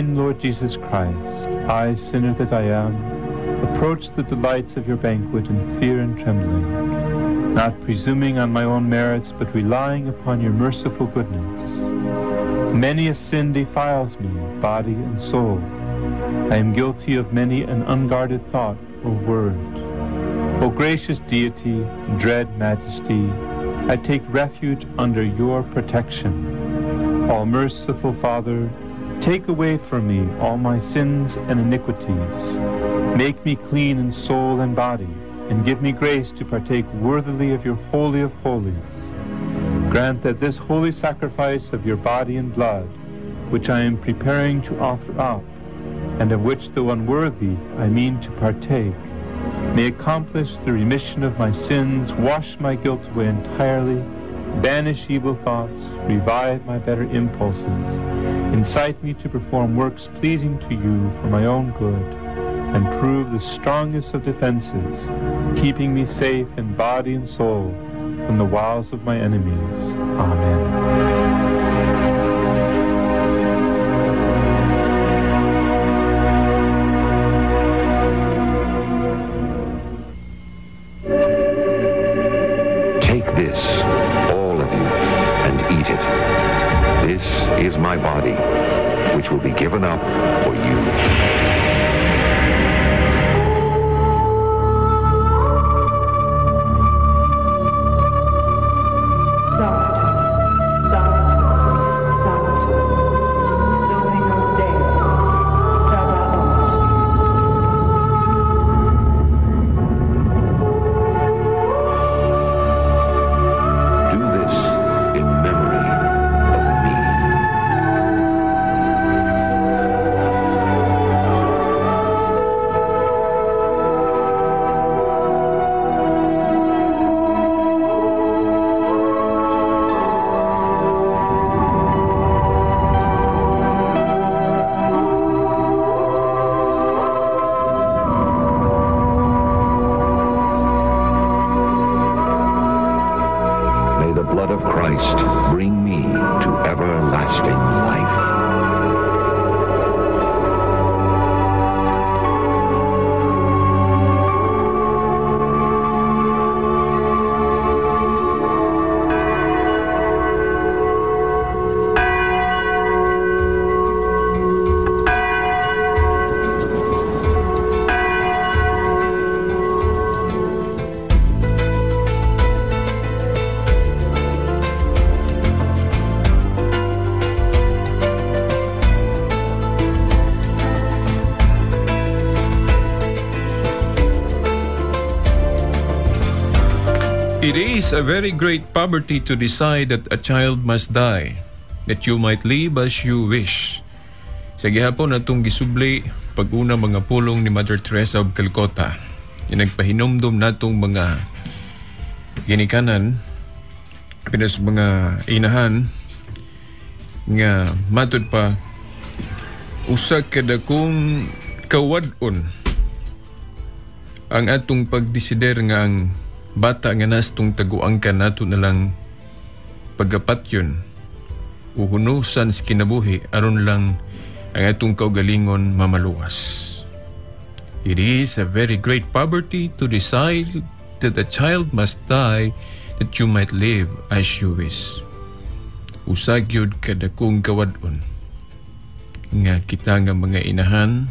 divine Lord Jesus Christ, I, sinner that I am, approach the delights of your banquet in fear and trembling, not presuming on my own merits, but relying upon your merciful goodness. Many a sin defiles me, body and soul. I am guilty of many an unguarded thought or word. O gracious deity, dread majesty, I take refuge under your protection. All merciful Father, take away from me all my sins and iniquities. Make me clean in soul and body, and give me grace to partake worthily of your Holy of Holies. Grant that this holy sacrifice of your body and blood, which I am preparing to offer up, and of which, though unworthy, I mean to partake, may accomplish the remission of my sins, wash my guilt away entirely, banish evil thoughts, revive my better impulses, incite me to perform works pleasing to you for my own good, and prove the strongest of defenses, keeping me safe in body and soul from the wiles of my enemies. Amen. This, all of you, and eat it. This is my body, which will be given up for you. It is a very great poverty to decide that a child must die, that you might live as you wish. Sa gihapon atong gisubli pag-una mga pulong ni Mother Teresa of Calcutta. Nagpahinomdom natong mga ginikanan, pinas mga inahan nga matud pa usa kada kong kawadon ang atong pagdesider nga ang bata nga nastong taguangkan nato na lang pagapat yun uhunusan sa kinabuhi aron lang ang atong kaugalingon mamaluwas. It is a very great poverty to decide that a child must die that you might live as you wish. Usag yun kada kong kawadon nga kita nga mga inahan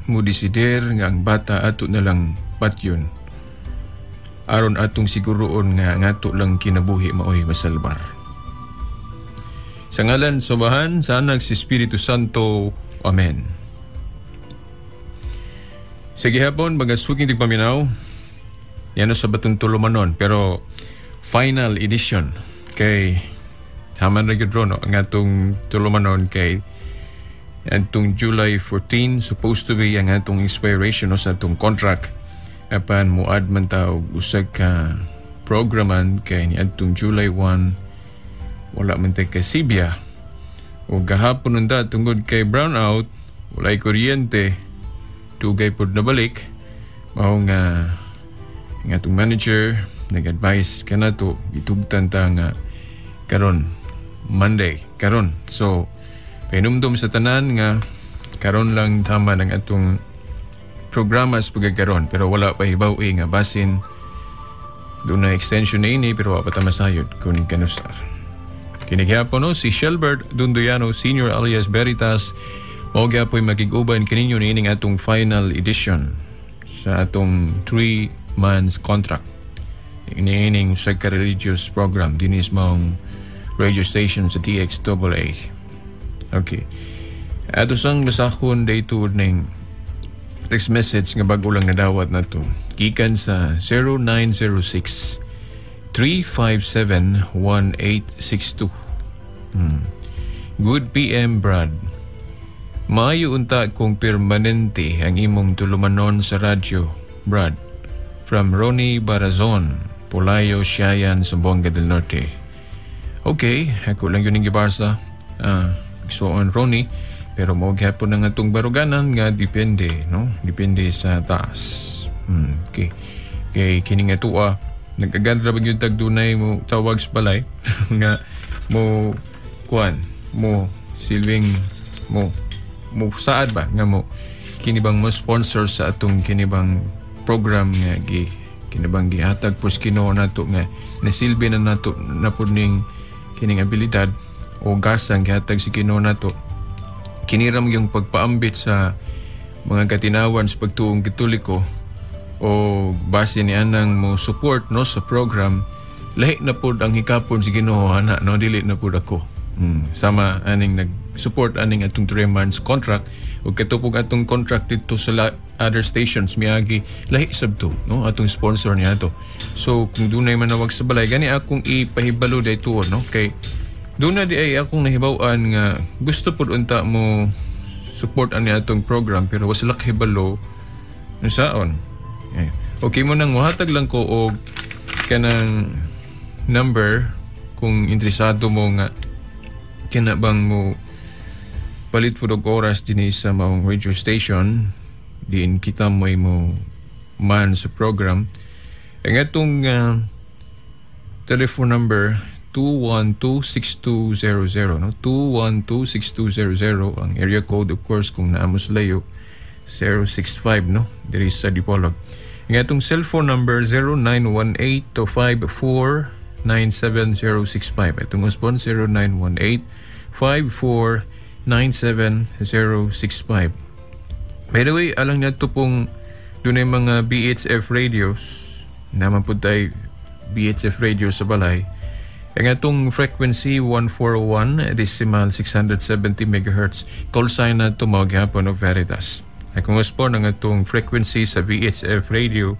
mo desider nga ang bata ato na lang patyon aron atong siguroon nga ngato lang kinabuhi maoy masalbar. Sa ngalan sa Amahan, sa Anak, sa Espiritu Santo. Amen. Sa gihapon, magasuking tigpaminaw, yan sa batong tulumanon, pero final edition kay Haman Regidrono, ang atong tulumanon kay atong July 14, supposed to be ang atong expiration sa atong contract. Apan muad man tao usag ka programan kay ni adtong July 1 wala man tay kasibya o gahapon nunda tungod kay brownout walay kuryente tugay pod na balik mao nga ang atong manager nag-advise kanato itugtan ta nga karon Monday karon so Painumdum sa tanan nga karon lang tama ng atong programa sa pagkakaroon pero wala pa hibaw nga basin doon na extension na ini pero wala pa masayod kung kanusar. Kinigyapon no, si Shelbert Dundoyano Sr. alias Veritas mao gyapon makiguban kaninyo niining atong final edition sa atong 3 months contract. Iniining sa religious program dinis maong radio station sa TXAA. Okay. Ato sang basahon day tuod ning text message nga bago lang nadawat na to. Gikan sa 0906 357 1862. Good PM Brad. Maayo unta kung permanente ang imong tulumanon sa radyo, Brad. From Ronnie Barazon, Pulayo, Siayan, Zamboanga del Norte. Okay, ako lang yun yung gibasa. So on Ronnie, pero mo gyapon na nga itong baruganan nga depende, no? Depende sa taas. Okay. Kay kining atua, nagagandra ba yung tagdunay mo tawag sa balay nga mo kuan mo silbing mo saad ba nga mo kinibang mo sponsor sa atong kinibang program nga kinibang gihatag pus Ginoo nato nga nasilbi na nato na pud ning kining abilidad o gasang gihatag si Ginoo nato kiniram yung pagpaambit sa mga katinawan sa pagtuong Katoliko o base ni anang mo support no sa program lahi na pud ang hikapon si Ginoo ana no dili na pud ako. Sama aning nag-support aning atong 3 months contract ug katupog atong contract dito sa other stations miagi lahi sabto no atong sponsor niya to. So kung dunay manawag sa balay gani akong ipahibalo dayto no kay duna di ay akong nahibaw-an nga gusto pud unta mo support ani atong program pero wala hibalo no saon. Okay mo nang muhatag lang ko og kanang number kung interesado mo nga kina bang mo palit po og oras din sa maong radio station din kita mo man sa program ang atong telephone number 212-6200 no 212-6200 ang area code of course kung naamo sa layo 065 no diri sa Dipolog. Ang atong cellphone number 0918-254-97065 atong respond 0918-54-97065. By the way, alang nato pong dunay mga BHF radios naman po tayo BHF radios sa balay. Ang atong frequency 141.670 MHz call sign na tumawag hapon of Veritas. Akong respond ang atong frequency sa VHF radio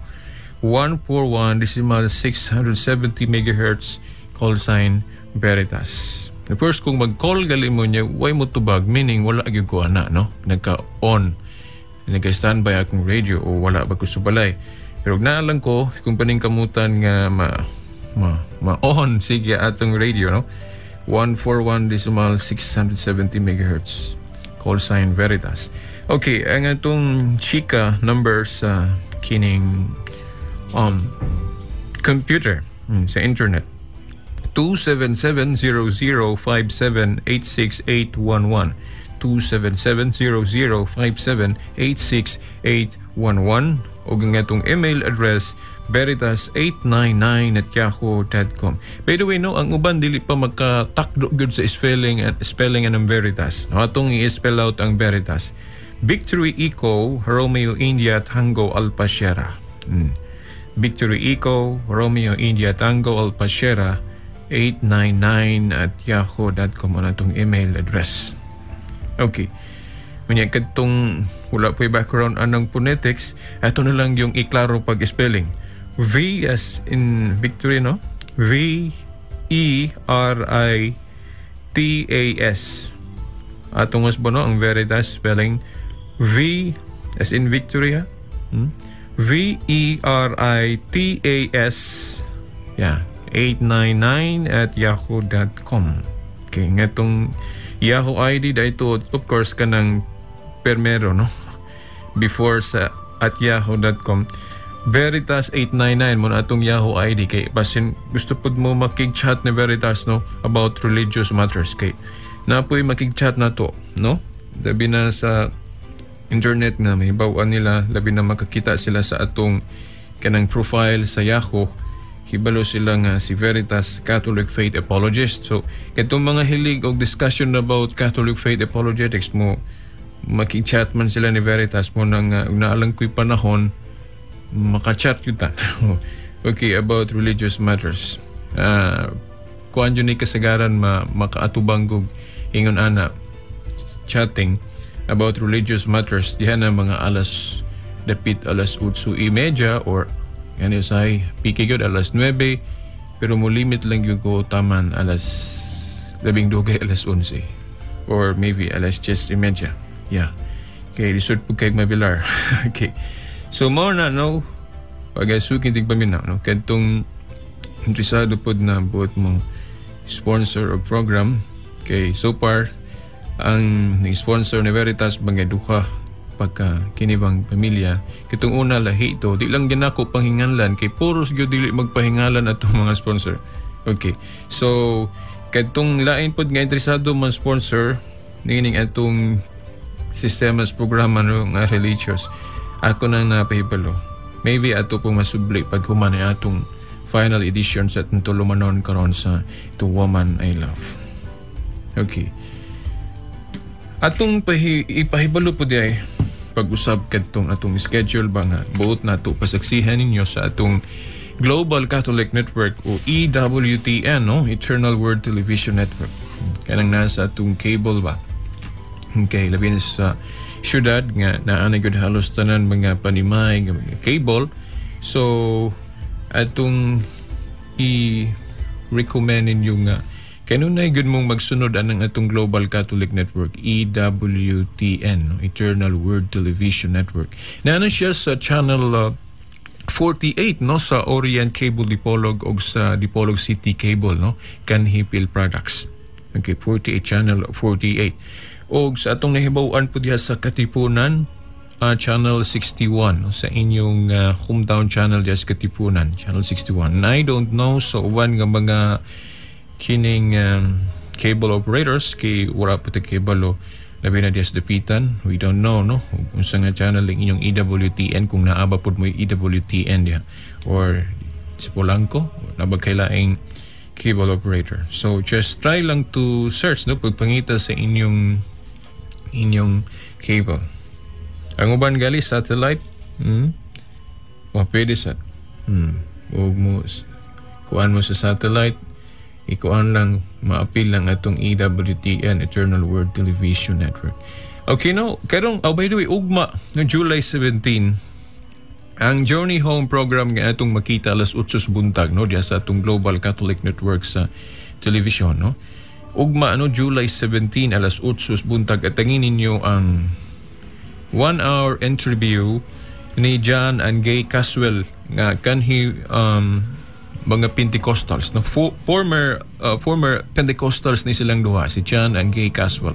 141.670 MHz call sign Veritas. The first kung mag-call gali mo niya way mo tubag meaning wala gyud ko ana no nagka-on nagka-standby akong radio o wala ba ko sa balay pero naalang ko kung paning kamutan nga ma-on sige atong radio no 141.670 MHz call sign Veritas. Okay, ang atong chika number sa kining computer sa internet 277-0057-86811 277-0057-86811 o ang atong email address veritas899@yahoo.com. By the way no, ang uban dili pa magkatakdo gyud sa spelling ng Veritas. No, atong i-spell out ang Veritas. Victory Echo Romeo India Tango Alpha Sierra. Victory Echo Romeo India Tango Alpha Sierra 899@yahoo.com ang atong email address. Okay. Unya kadtong wala pa background anang phonetics, ato na lang yung iklaro pag-spelling. V as in victory no? V-E-R-I-T-A-S. Atong mas bono ang Veritas spelling V as in victory ha? V-E-R-I-T-A-S. Yeah. 899@yahoo.com. Okay, nga itong Yahoo ID da ito, of course, kanang permero, no? Before sa at yahoo.com. Veritas899 mo na itong Yahoo ID. Kay basin gusto po mo makig-chat ni Veritas, no? About religious matters. Kay na po'y makig-chat na to, no? Labi na sa internet nga mahibaw-an nila, labi na makakita sila sa atong kanang profile sa Yahoo. Hibalo sila nga si Veritas Catholic Faith Apologist. So katong mga hilig og discussion about Catholic Faith Apologetics mo, makichat man sila ni Veritas mo nang naalang ko'y panahon makachat yun ta. Okay, about religious matters. Kuan yun ni kasagaran makaatubang kog ingon ana chatting about religious matters diha na mga alas 8:30 or yan say pikigod alas 9, pero mo limit lang yung ko taman alas 12 alas 11 or maybe alas 10:30. Yeah. Okay, resort po kay mabilar. Okay. So more na no pag-asukin dig paminaw no kadtong interesado pod na buot mo sponsor o program. Okay, so far ang sponsor ni Veritas bangay duha pagka kinibang pamilya. Kitong una lahi ito, di lang din ako panghingalan kay puros gyud dili magpahingalan atong mga sponsor. Okay. So kadtong lain pod nga interesado man sponsor nining atong sistema sa programa no nga religious. Ako nang napahibalo. Maybe ato pong masubli pag human ay atong final edition sa tulumanon karon sa To Woman I Love. Okay. Atong ipahibalo po di ay pag-usab kadtong atong schedule ba nga buot nato pasaksihan ninyo sa atong Global Catholic Network o EWTN, no? Eternal Word Television Network. Kanang nasa atong cable ba. Okay, labi na sa syudad nga naanay gud halos tanan mga panimay nga mga cable. So atong i-recommend ninyo nga kanunay gud mong magsunod anang atong Global Catholic Network EWTN, no? Eternal Word Television Network. Naano siya sa channel 48 no sa Orient Cable Dipolog o sa Dipolog City Cable, no? Kanhipil Products. Okay, 48 channel 48. O sa atong nahibaw-an po diha sa Katipunan, channel 61, no? Sa inyong hometown channel diha sa Katipunan, channel 61. And I don't know so uban nga mga kining cable operators kay wala po ta cable labi na diha sa dapitan. We don't know, no? Unsa nga channel ang inyong EWTN kung naaba pod mo EWTN diha or sa Polanco nabagkailaing cable operator. So just try lang to search, no, pagpangita sa inyong cable. Ang uban gali satellite, pwede sa huwag mo kuan mo sa satellite, ikuan lang maapil lang atong EWTN, Eternal Word Television Network. Okay, no, karong by the way, ugma no July 17 ang Journey Home program nga atong makita alas 8 buntag, no, diya sa atong Global Catholic Network sa television, no. Ugma no July 17 alas 8 buntag at tangin ninyo ang 1-hour interview ni John and Gay Caswell nga kanhi mga Pentecostals, no, former Pentecostals ni silang duha, si John and Gay Caswell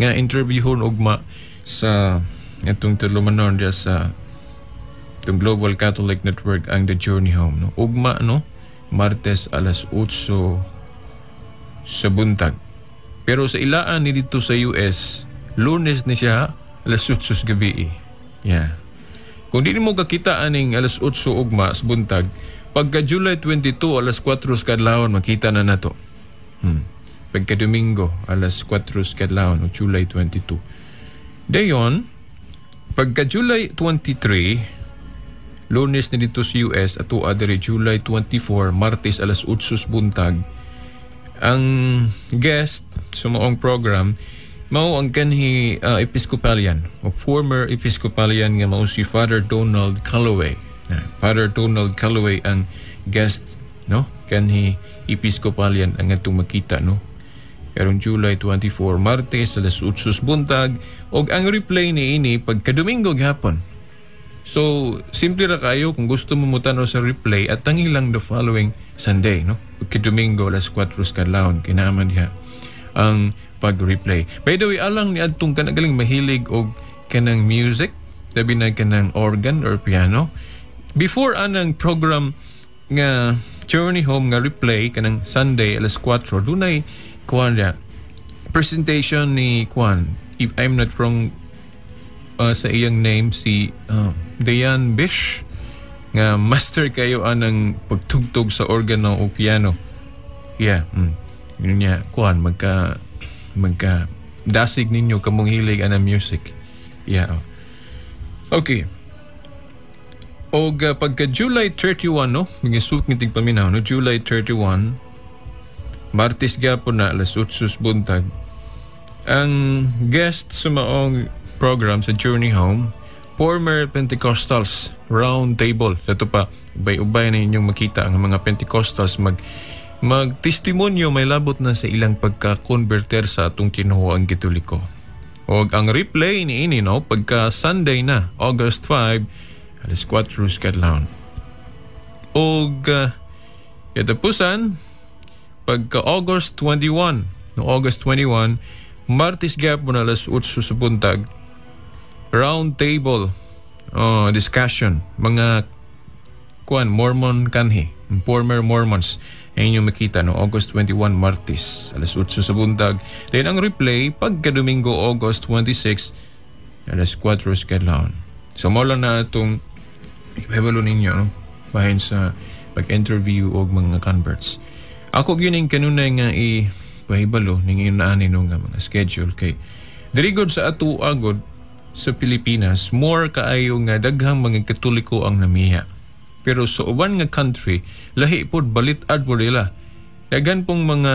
nga interviewon ugma sa itong tulumanon diya sa itong Global Catholic Network ang The Journey Home, no. Ugma no Martes alas 8 sa buntag. Pero sa ilaan ni dito sa US, Lunes ni siya alas 8 gabi. Yeah. Kung di mo kakita aning alas 8 ugma sa buntag, pagka July 22 alas 4 kadlawon makita na nato. Pagka Domingo alas 4 kadlawon o July 22. Dayon, pagka July 23 Lunes ni dito sa US ato adere July 24 Martes alas 8 buntag. Ang guest sa maong program mao ang kanhi Episcopalian o former Episcopalian nga mao si Father Donald Calloway. Father Donald Calloway ang guest, no, kanhi Episcopalian ang atong makita, no, karong July 24 Martes alas 8 buntag og ang replay ni ini pagka Domingo gihapon. So simple ra kayo kung gusto mo mutano sa replay at tangi lang the following Sunday, no, pagka Domingo alas 4 kadlawon kinaman diha ang pag-replay. By the way, alang ni adtong kanagaling mahilig og kanang music, labi na kanang organ or piano. Before anang program nga Journey Home nga replay kanang Sunday alas 4, dunay kuan dia presentation ni Kwan, if I'm not wrong, sa iyang name si Dayan Bish, nga master kayo anang pagtugtog sa organo o piano. Yeah, yun niya, Kwan, magka dasig ninyo kamong hilig anang music. Yeah. Okay. O pagka July 31, no? Magisut ng tigpaminaw, no? July 31, Martes gapon na, alas 8 buntag. Ang guest sa maong program sa Journey Home, former Pentecostals round table. Sa ito pa, ubay-ubay na inyong makita ang mga Pentecostals magtestimonyo may labot na sa ilang pagka-converter sa atong tinuhoang Katoliko. O ang replay ni ini, no? Pagka Sunday na, August 5, alas 4 kadlawon. O katapusan, pagka August 21, no, August 21, Martes gapon alas 8 sa buntag, round table discussion, mga Mormon kanhi, former Mormons, ay inyong makita, no, August 21, Martes, alas 8 sa buntag. Then ang replay, pagka Domingo, August 26, alas 4 kadlawon. So mo lang na itong ibabalo ninyo, no, bahin sa pag-interview og mga converts. Ako yun yung kanunay nga ipahibalo ning inaanin nga mga schedule kay dirigod sa ato agod sa Pilipinas, more kaayo nga daghang mga Katoliko ang namiya. Pero sa uban nga country, lahi pod balit-ad po nila. Daghan pong mga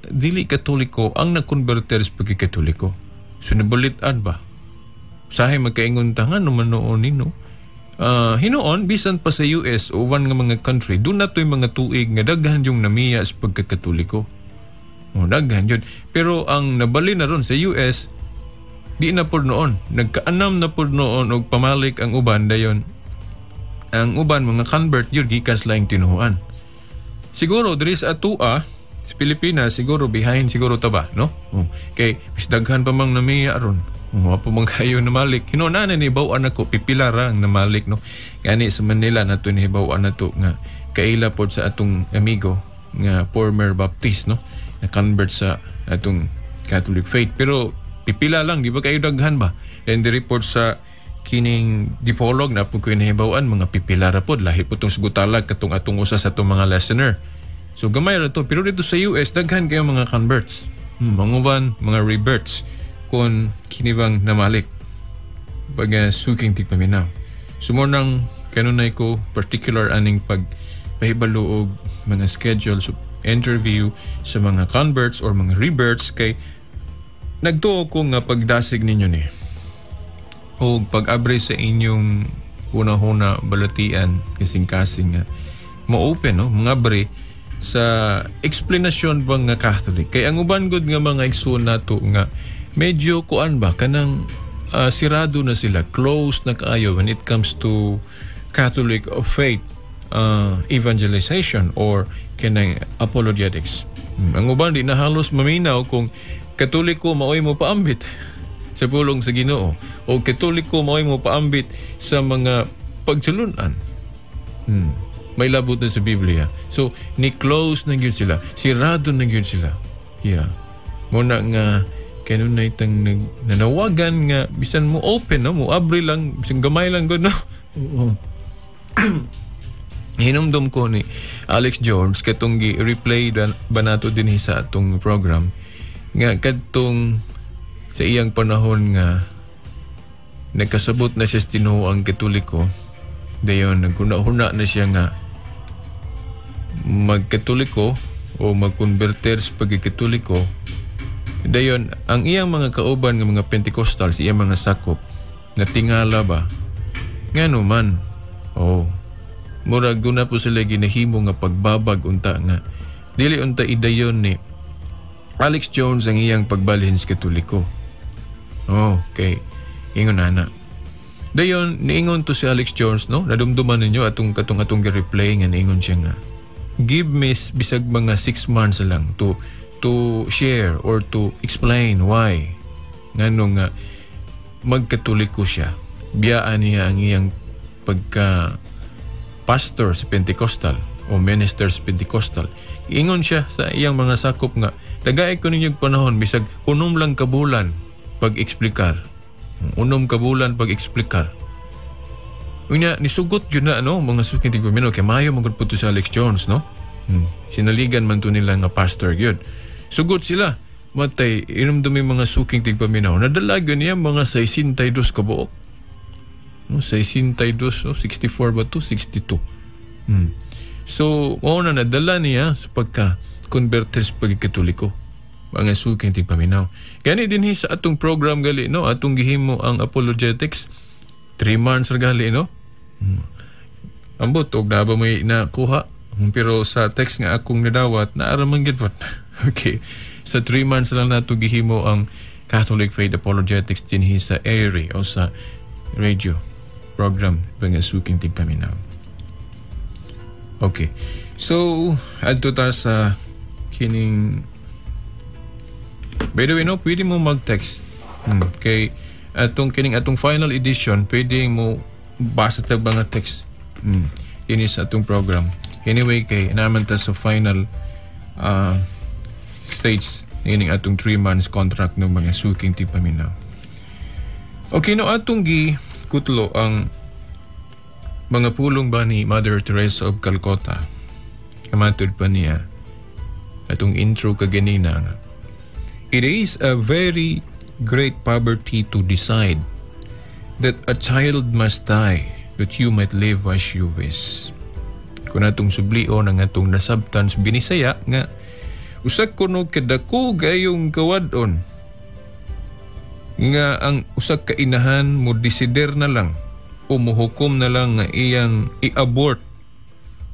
dili Katoliko ang nakonverter sa pagkikatoliko. So nabalit-ad ba? Sahay magkaingon tangan naman noon nino. Hinoon, bisan pa sa US o uban nga mga country, doon na to'y mga tuig nga daghan yung namiya sa pagkakatoliko. O, daghan yun. Pero ang nabali na ron sa US, di na po noon. Nagkaanam na po noon o pamalik ang uban dayon. Ang uban, mga convert yun, gikas laing tinuhuan. Siguro, there is a tua sa Pilipinas, siguro behind, siguro taba, no? Kay, bis daghan pa mang namiya ron. Wapo mong kayo namalik. Hinuna na nibawaan ako, pipilara ang namalik, no? Gani sa Manila na ito nibawaan na ito nga kaila po sa atong amigo nga former Baptist, no? Na convert sa atong Catholic faith. Pero pipila lang, di ba kayo daghan ba? And the report sa kining dipolog na po ko inahibawaan, mga pipilara po, lahi po itong sugutalag katong atong usa sa itong mga listener. So gamay na to. Pero dito sa US, daghan kayo mga converts. Mga reverts kung kinibang namalik pag suking tigpaminaw. Sumunang kanunay ko particular aning pagpahibalo og mga schedules of interview sa mga converts or mga reverts kay nagtuo ko nga pagdasig ninyo ni o pag-abre sa inyong una-una balatian kasing-kasing nga ma-open, no, mga abre sa explanation bang nga Catholic. Kay ang uban gud nga mga igsoon nato nga medyo kuan ba kanang sirado na sila, close na kaayo when it comes to Catholic of faith evangelization or kanang apologetics. Ang uban di na halos maminaw kung Katoliko maoy mo paambit sa pulong sa Ginoo o Katoliko maoy mo paambit sa mga pagtulunan. May labot na sa Biblia. So ni close na gyud sila, sirado na gyud sila. Yeah. Muna nga kaya na itang nanawagan nga bisan mo open, no? Mo abre lang, bisan gamay lang gud, no? Hinumdum ko ni Alex Jones katong gi-replay ba nato din sa atong program nga kadtong sa iyang panahon nga nagkasabot na siya sa tinuoang Katoliko, dayon naguna-huna na siya nga magkatoliko o magkonverter sa pagkikatoliko. Dayon, ang iyang mga kauban ng mga Pentecostals, iyang mga sakop, na tingala ba? Nga naman, murag doon na po sila ginahimo nga pagbabag unta nga. Dili unta idayon ni Alex Jones ang iyang pagbalhin sa Katoliko. Okay. Ingon na. Dayon, niingon to si Alex Jones, no? Nadumduman ninyo atong replay nga niingon siya nga. Give me bisag mga 6 months lang to share or to explain why ngano nga magkatoliko siya. Biyaan niya ang iyang pagka pastor sa Pentecostal o minister sa Pentecostal. Ingon siya sa iyang mga sakop nga Tagay ko ninyong panahon bisag unom lang kabulan pag-eksplikar. Unom kabulan pag-eksplikar. Unya nisugot yun na mga suking tigpaminaw kay mayo magud puto si Alex Jones, no? Sinaligan man to nila nga pastor yun. Sugot sila. Matay, inumdumi mga suking tigpaminaw. Nadalagan niya mga 62 kabuok. 62, 64 ba to? 62. So, nadala niya sa pagka-converters pagkatoliko. Mga suking tigpaminaw. Gani din sa atong program gali, no? Atong gihimo ang apologetics. 3 months gali, no? Ambot, og na ba may nakuha? Pero sa text nga akong nadawat, naaraman gitwat. Okay. Sa 3 months lang nato gihimo ang Catholic Faith Apologetics dinhi sa AIRE o sa radio program mga suking tigpaminaw. Okay. So, adto ta sa kining by the way, no, pwede mo mag-text. Kay atong final edition, pwede mo basa ta ba nga text. Ini sa atong program. Anyway, kay naman ta sa final stage nining atong 3 months contract ng mga suking tigpaminaw. Okay, no, atong gikutlo ang mga pulong ba ni Mother Teresa of Calcutta. Kamatod pa niya atong intro kaganina nga. It is a very great poverty to decide that a child must die that you might live as you wish. Kung atong sublion ang atong nasabtan sa Binisaya nga usak kuno kadako gayong kawadon nga ang usak ka inahan mo desider na lang o muhukom na lang nga iyang i-abort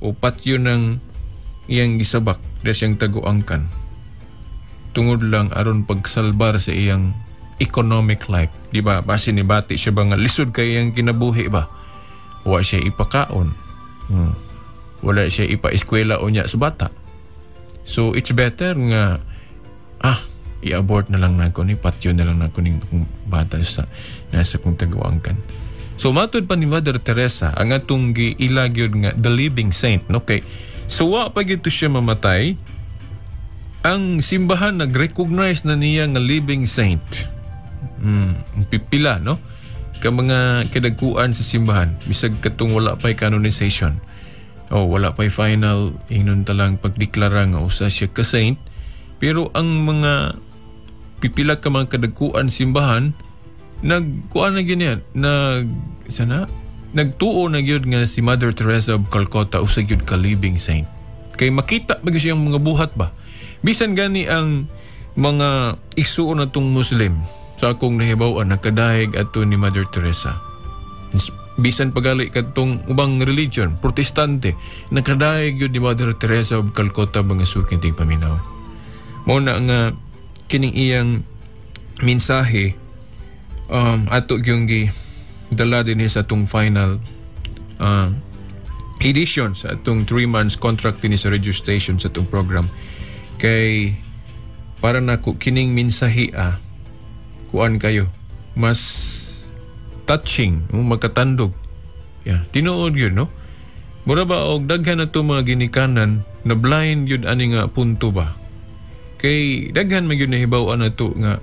o patyo ng iyang gisabak dahil siyang taguangkan tungod lang aron pagsalbar sa iyang economic life, di ba? Base ni bati siya ba nga lisod kay iyang kinabuhi ba? Wa siya ipakaon, wala siya ipa-eskwela o niya sa bata. So, it's better nga, i-abort na lang nako ni patyo na lang nako ning bata sa nasa kong taguangkan. So, matod pa ni Mother Teresa, ang atong giilagyod nga the living saint, no? Okay. So, wa pa gito siya mamatay, ang simbahan nag-recognize na niya nga living saint. Pipila, no? Ka mga kadagkuan sa simbahan, bisag katong wala pa'y canonization. Wala pa'y final ingnon talang pagdeklara nga usa siya ka saint, pero ang mga pipila ka mga kadagkuan simbahan nagkuan na ganyan nagtuo na gyud nga si Mother Teresa of Calcutta usa gyud ka living saint kay makita ba siyang mga buhat ba bisan gani ang mga igsuon natong Muslim sa akong nahibaw-an nakadayeg ato ni Mother Teresa. Bisan pagali katong ubang religion, Protestante, nakadayeg yun ni Mother Teresa of Calcutta mga suking tigpaminaw. Muna nga kining iyang mensahe ato yung dala din sa atong final edition sa atong 3 months contract din sa radio station sa atong program. Kay para na kining mensahe kuan kayo mas touching, magkatandog. Tinuod yun, no? Mura ba, og daghan na ito mga ginikanan na blind yun ani nga punto ba? Kay daghan man yun nahibawan na ito nga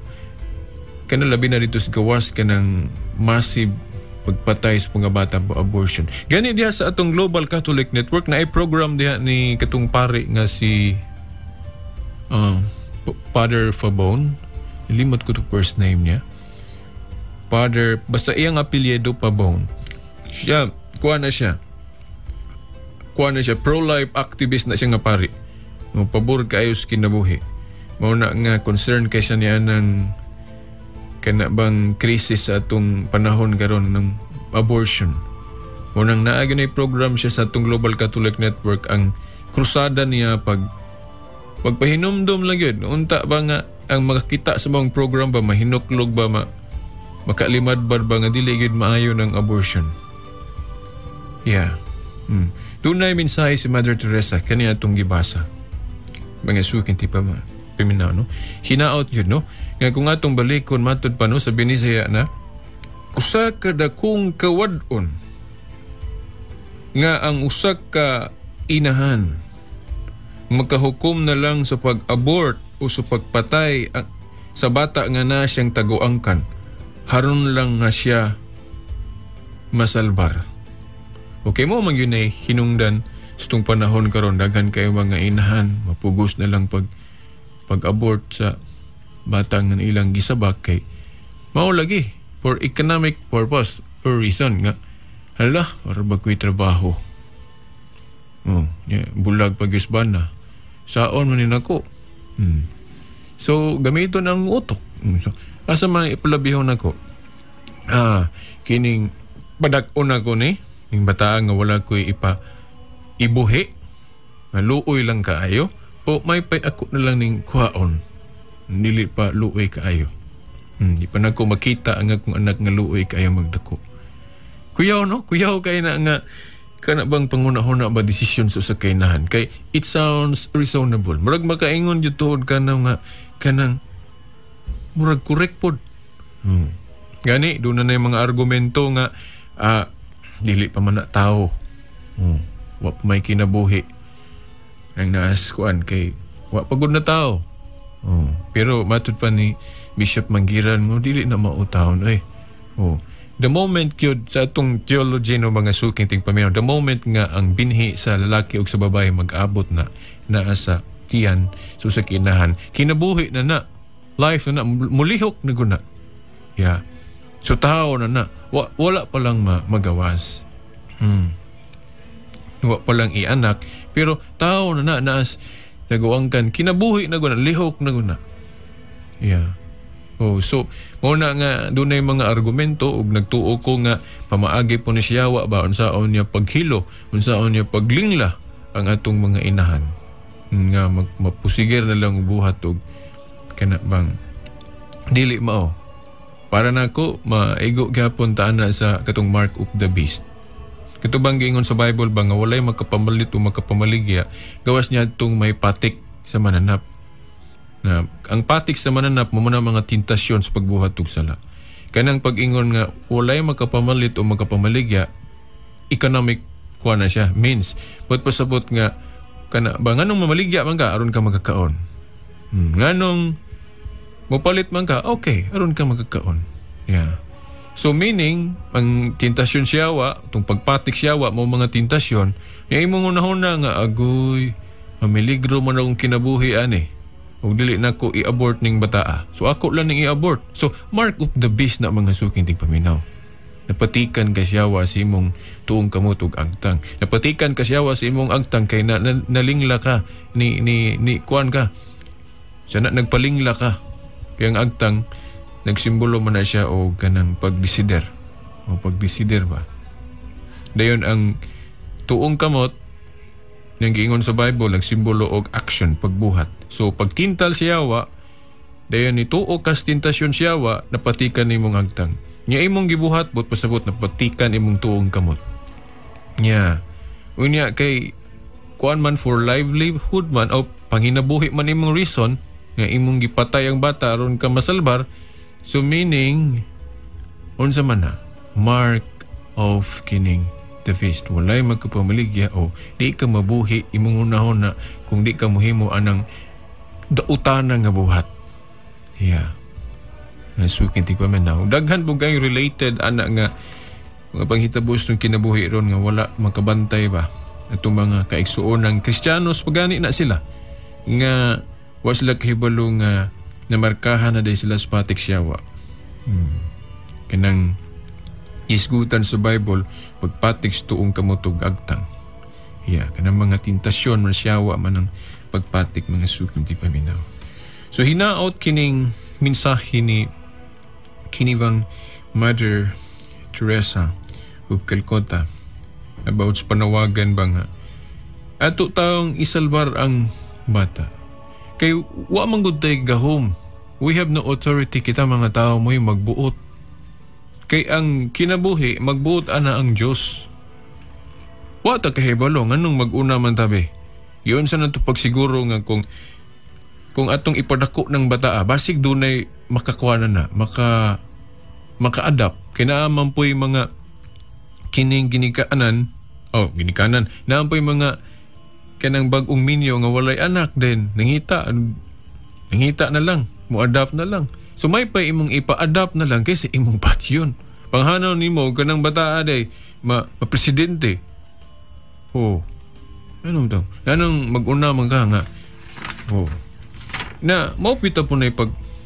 kanalabi na dito sa gawas ka ng massive pagpatay sa mga bata po abortion. Gani diha sa atong Global Catholic Network na i-program diha ni katong pari nga si Father Fabon. Limot ko to first name niya. Father, basta iyang apelyido Pabon. Siya, kuha na siya, pro-life activist na siya nga pari. Pabor kayo sa kinabuhi. Mauna nga concern kay siya niya ng kanabang krisis sa atong panahon karon ng abortion. Maunang naagin na program siya sa atong Global Catholic Network ang krusada niya pagpahinumdum lang yun. Unta ba nga ang makakita sa mga program ba, mahinuklog ba, makalimad ba nga dili gid maayo ng abortion. Doon na yung mensahe si Mother Teresa kaniya itong gibasa. Mga suking paminaw, no? Hinaot yun, no? Nga kung atong balikon matod pa, no? Sa Binisaya na usa ka dakong kawadon nga ang usa ka inahan makahukom na lang sa pag-abort o sa pagpatay sa bata nga na siyang taguangkan, haron lang nga siya masalbar. Okay mo man yun ay hinungdan sa itong panahon karon, daghan kayo mga inahan, mapugos na lang pag-abort sa bata nga ilang gisabak kay mao lagi for economic purpose or reason nga hala, para ba ko'y trabaho? Bulag pag-isban na. Saon man ako. So, gamiton ang utok. So, asa man ipalabihon ako? Kining padakon ako ni, yung bataan nga wala ko'y ibuhi, luoy lang kaayo, o may pay ako na lang ning kuhaon. Dili pa luoy kaayo. Di pa na ko makita ang akong anak nga luoy kaayo magdako. Kuyaw no? Kuyaw kay na nga kana bang panguna-huna ba desisyon sa kainahan? Kay it sounds reasonable. Murag makaingon jud tuod nga kanang murag correct pod. Gani doon na yung mga argumento nga dili pa man na tao. Wa pa may kinabuhi. Ang naas kuan kay wa pagod na tao. Pero matud pa ni Bishop Manggiran mo dili na mautahon the moment yun sa atong theology no mga suking tingpaminaw, the moment nga ang binhi sa lalaki o sa babae mag-abot na sa tiyan, so sa kinahan, kinabuhi na life na mulihok na guna. Yeah. So tao na wala pa lang magawas. Wala pa lang ianak, pero tao na naas nagawaangkan, kinabuhi na guna, lihok na guna. Yeah. So muna nga doon na yung mga argumento ug nagtuo ko nga pamaagi po ni siyawa ba unsaon niya paghilo, unsaon niya paglingla ang atong mga inahan nga mapusigir na lang buhat og kana bang dili mao para nako maigo gyapon ta na sa katong mark of the beast. Katubang giingon sa Bible ba nga walay makapamalit o makapamaligya gawas niya atong may patik sa mananap. Na ang patik sa mananap mo na mga tentasyon sa pagbuhat og sala. Kanang pag-ingon nga walay makapamalit o makapamaligya, economic kuha na siya, means but pasabot nga kana ba nganong mamaligya man ka aron ka magkakaon. Nganong mopalit man ka, okay, aron ka magkakaon. Yeah. So meaning ang tentasyon siyawa, tong pagpatik siyawa mo mga tentasyon, nga imong unahuna nga agoy, mamiligro man akong kinabuhi ani. O dili na ko i-abort ning bataa. So ako lang ning i-abort. So mark of the beast na mga suking tingpaminaw. Napatikan ka siyawa sa imong tuong kamot ug agtang. Napatikan ka siyawa sa imong agtang kay nalingla ka ni kuan ka. Sana nagpalingla ka. Kaya ang agtang nagsimbolo man na siya o kanang pagdesider. O pagdesider ba? Dayon ang tuong kamot nang giingon sa Bible nagsimbolo og action, pagbuhat. So pagtintal siyawa, dayon ni tuo kas tentasyon siyawa, napatikan nimong agtang. Nya imong gibuhat bot pasabot napatikan imong tuong kamot. Nya unya kay kuan man for livelihood man o panginabuhi man imong reason nga imong gipatay ang bata aron ka masalbar. So meaning unsa man na mark of kining the beast. Walay magkapamaligya o di ka mabuhi imong unahon na kung di ka muhimo anang dautana nga buhat. Yeah. Nasukin ti pa man na. Daghan po kayong related anak nga mga panghitabos ng kinabuhi ron nga wala makabantay ba. Itong mga kaigsuon ng Kristiyanos pagani na sila. Nga was sila kahibalo nga namarkahan na day sila sa patik siyawa. Kanang isgutan sa Bible pagpatik sa tuong kamutog agtang. Yeah. Kanang mga tentasyon man siyawa man ang pagpatik mga suking ti paminaw. So hinaot kining mensahe ni kinibang Mother Teresa of Calcutta about sa panawagan ba nga ato taong isalbar ang bata. Kay wa man gud tay gahom. We have no authority kita mga tao mo'y magbuot. Kay ang kinabuhi magbuot ana ang Dios. Wa ta kahibalo nganong mag-una man tabi. Yun sa nato pagsiguro nga kung atong ipadako ng bata, basig dunay makakuha na maka-adapt. Kinaaman po'y mga kining ginikanan, naampoy mga kanang bag-ong minyo nga walay anak din, nangita, Nangita na lang, mo adapt na lang. So may pa imong ipa-adapt na lang kaysa imong patyon. Panghanaw nimo kanang bata aday ma-presidente. Oh. Anong daw? Anong mag-una man ka nga? Oh. Na maupita po na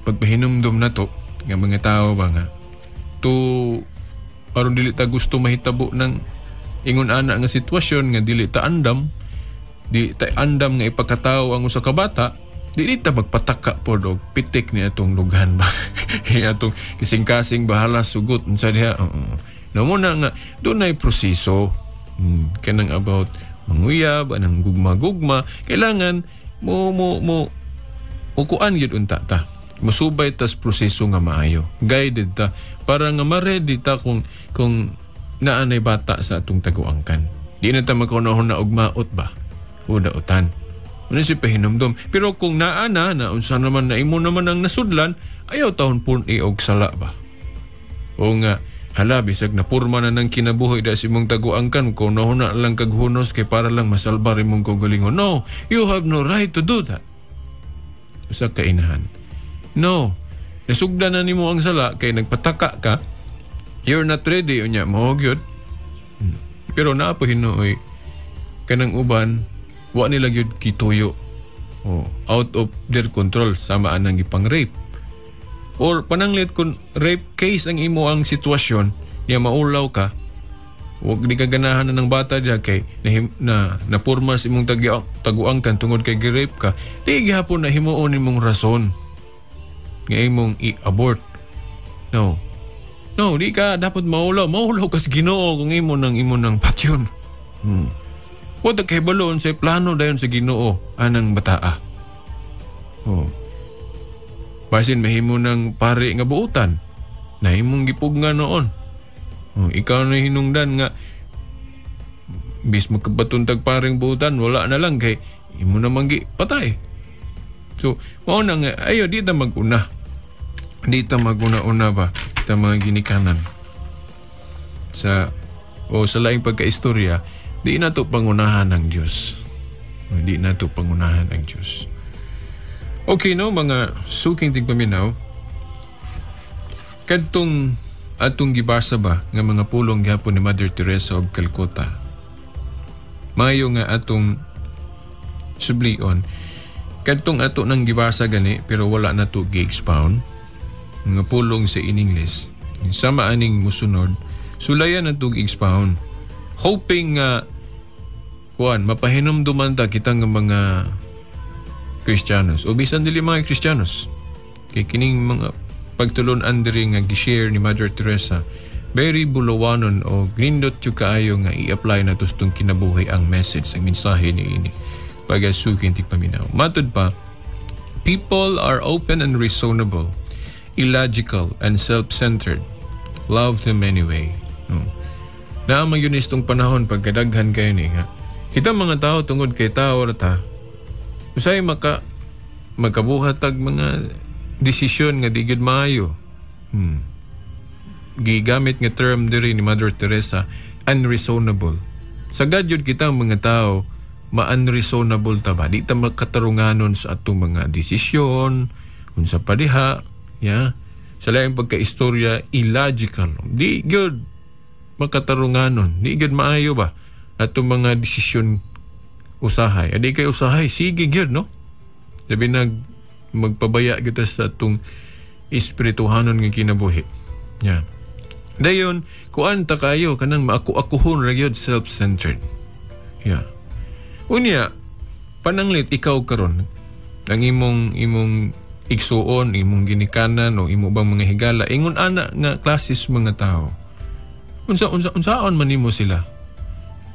pagpahinumdum na to nga mga tao ba nga to aron dili ta gusto mahitabo ng ingon ana nga sitwasyon nga dili ta andam nga ipakatawo ang usa ka bata, dili ta magpataka po og pitik ni atong lughan ba. Atong kising-kasing bahala sugot unsa diha. Namuna nga dunay proseso kanang about manguyab anang gugma-gugma, kailangan mo ukuan gyud unta ta. Musubay tas proseso nga maayo. Guided ta para nga ma-ready ta kung naanay bata sa atong taguangkan. Di na ta magkunahon na og maot ba o daotan. Ano si pahinumdum. Pero kung naana na unsa naman na imo naman ang nasudlan, ayaw taon pun og sala ba. O nga hala bisag na purma na ng kinabuhi da si mong taguangkan kung nahuna lang kaghunos kay para lang masalbar imong kaugalingon. No, you have no right to do that. Usa ka inahan. No, nasugdan na nimo ang sala kay nagpataka ka. You're not ready unya mo gyud. Pero naa po hinuoy kanang uban wa nila gyud kituyo. Out of their control sama anang ipang rape. Or pananglit kung rape case ang imo ang sitwasyon niya maulaw ka, huwag di ka ganahan na ng bata diya kay na purma sa imong taguangkan tungod kay gi-rape ka, di gihapon na himuon imong rason nga imong i-abort. No, di ka dapat maulaw ka sa Ginoo kung imo ng patyon. Huwag kay balon sa plano dayon sa Ginoo anang bataa. Basin mahimo ng pare nga buutan na imong gipugnga noon. Ikaw na hinungdan nga bis magkabatuntag paring buutan wala na lang kay imo namang patay. So mao na nga ayo di ta maguna ba ta mga ginikanan sa laing pagkaistorya. Di na to pangunahan ng Diyos. Di na to pangunahan ng Diyos. Okay, no, mga suking tigpaminaw, kadtong atong gibasa ba nga mga pulong gihapon ni Mother Teresa of Calcutta. Mayo nga atong sublion. Kadtong ato nang gibasa gani pero wala na to gi-expound. Mga pulong sa in English. Sama aning musunod, sulayan na to gi-expound. Hoping nga mapahinumduman ta kita nga mga Kristiyanos o bisan dili mga Kristiyanos kay kining mga pagtulon-an diri nga gi-share ni Mother Teresa very bulawanon o grindot yu kaayo nga i-apply na tustong kinabuhi ang message ang mensahe ni ini pagasukin tigpaminaw. Matod pa, people are open and reasonable, illogical and self-centered. Love them anyway. Naamang yun istong panahon pagkadaghan kayo ni nga kita mga tao tungod kay tao rata usay makabuhatag mga desisyon nga di gud maayo. Gigamit nga term diri ni Mother Teresa, unreasonable. Sagad yun kita mga tao ma-unreasonable ta ba? Di ta makatarunganon sa atong mga desisyon, unsa pa diha, sa laing pagka-istorya, illogical. Di gud makatarunganon, di gud maayo ba? Atong mga desisyon usahay. Adi kay usahay, sige gyud no? Labi magpabaya kita sa atong espirituhanon nga kinabuhi. Dayon, kuan ta kayo kanang maaku-akuhon ra gyud self-centered. Unya, pananglit ikaw karon ang imong igsuon, imong ginikanan o imo bang mga higala ingon ana nga klases mga tao. Unsaon man nimo sila?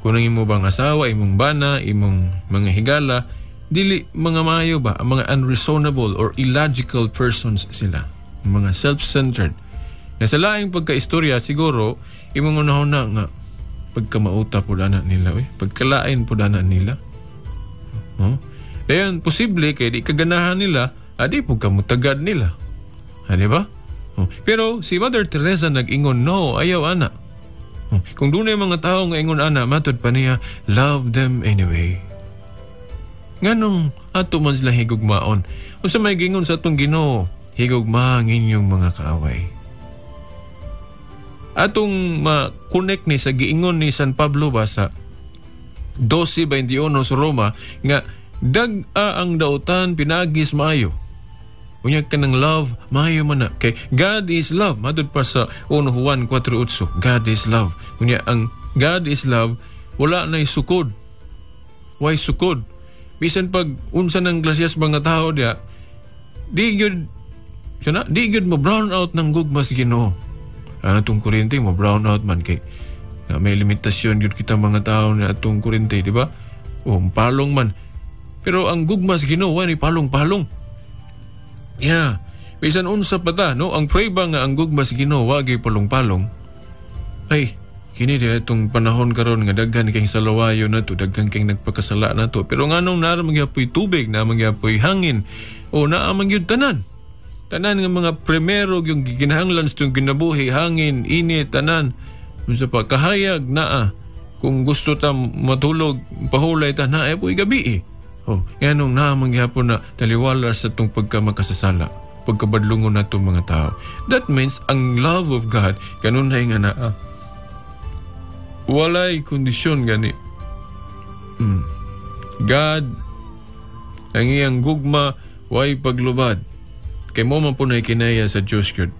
Kung ang imo bang asawa, imong bana, imong mga higala, dili mga maayo ba? Ang mga unreasonable or illogical persons sila. Mga self-centered. Na sa laing pagka-istorya, siguro, imong unahon na nga, pagkamauta po dana nila, pagkalain po dana nila. Dayon, posible kay di kaganahan nila, adi po kamutagad nila. Di ba? Pero si Mother Teresa nag-ingon, no, ayaw ana. Kung doon ay mga tao nga ingon ana, matod pa niya, love them anyway. Nganong ato man sila higugmaon. Unsa may gingon sa atong Ginoo, higugma ang inyong mga kaaway. Atong ma-connect ni sa giingon ni San Pablo ba sa 12:21 sa Roma nga dag-a ang dautan pinagis maayo. Unya ka ng love, maayo man na. Kay God is love. Madod pa sa 1 Juan 4:8. God is love. Unya ang God is love, wala na'y sukod. Why sukod? Bisan pag unsa ng glasyas mga tao dia, di gyud mo brown out ng gugmas Ginoo. Atong kurente mo brown out man kay may limitasyon gyud kita mga tao na atong kurente, di ba? O palong man. Pero ang gugmas Ginoo ni palong-palong. Yeah. Bisan unsa pa ta, no? Ang pray ba nga ang gugmas Ginoo wagi palong-palong? Ay, kini di itong panahon karon nga daghan kay salawayo na to, daghan kay nagpakasala na to. Pero nganong naara magyapoy tubig, na magyapoy hangin, o naa magyud tanan. Tanan nga mga primero yung gikinahanglan sa itong ginabuhi, hangin, init, tanan. Unsa pa, kahayag naa. Kung gusto ta matulog, pahulay ta na, po'y gabi nganong naa magyapon na taliwala sa itong pagkamakasasala, pagkabadlungon na itong mga tao. That means, ang love of God, ganun na nga naa. Walay kondisyon gani. God, ang iyang gugma, way paglubad. Kay mo man po na ikinaya sa Diyos yun.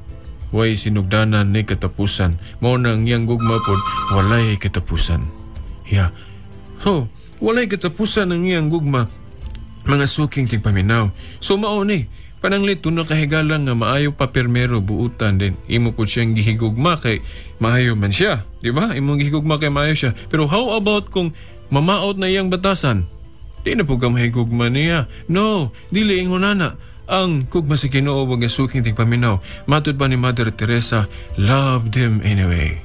Way sinugdanan ni katapusan. Mo nang iyang gugma po, walay katapusan. Yeah. So, walay katapusan ang iyang gugma. Mga suking tigpaminaw. So, mauni. Pananglit na kahigalang nga maayo pa permero buutan din. Imo po siyang gihigugma kay maayo man siya. Diba? Imong gihigugma kay maayo siya. Pero how about kung mamaot na iyang batasan? Di na po ka mahigugma niya. No, dili ingunana. Ang kugma si Ginoo wag suking tigpaminaw. Matud pa ni Mother Teresa, love them anyway.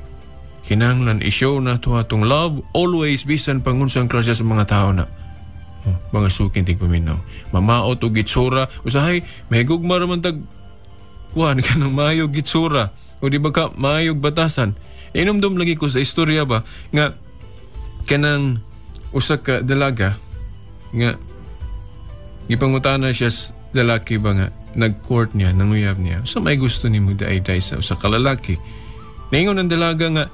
Kinanglan i-show na to atong love always bisan pangunsang klasya sa mga tao na. Mga suking tigpaminaw. Mamaot o gitsura. Usahay, mahigugma raman tag kuhan ka ng maayog gitsura. O di ba ka maayog batasan. Inumdum lagi ko sa istorya ba nga kanang usak ka dalaga nga ipangutana siya lalaki ba nga nag-court niya, nanguyab niya. So may gusto ni mo daay-day sa usa ka lalaki. Naingon ng dalaga nga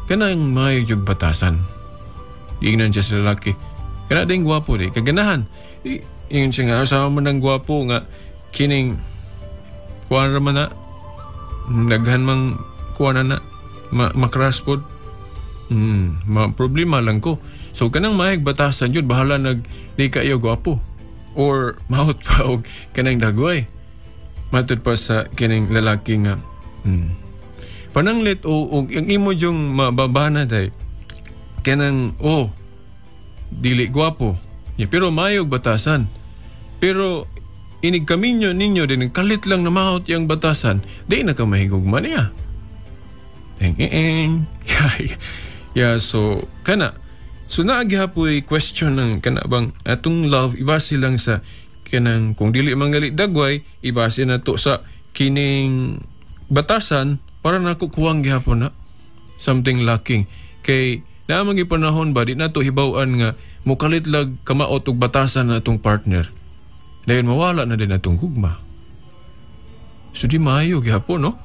kanang maayog yung batasan. Ingnan siya sa lalaki. Kana ding gwapo di kaganahan. Ingon siya nga asawa mo ng gwapo nga kining kuan ra man na daghan mang kuan na makraspod. Problema lang ko. So kanang maayog batasan yun bahala nag di kayo gwapo or maot pa og kanang dagway. Matud pa sa kining lalaki nga pananglit o ang imo yung mababana day kanang dili gwapo. Pero mayog batasan. Pero inig kaminyo ninyo din kalit lang na mahot yung batasan, di na ka mahigugma niya. So kana. So naagihapoy question ng kana bang atong love ibase lang sa kanang kung dili mangali dagway ibase na to sa kining batasan para nakukuwang gihapon na something lacking kay naamang panahon ba di nato hibaw-an nga mukalit lag kamaot og batasan na atong partner. Dayon mawala na din atong gugma. So di maayo gihapon no.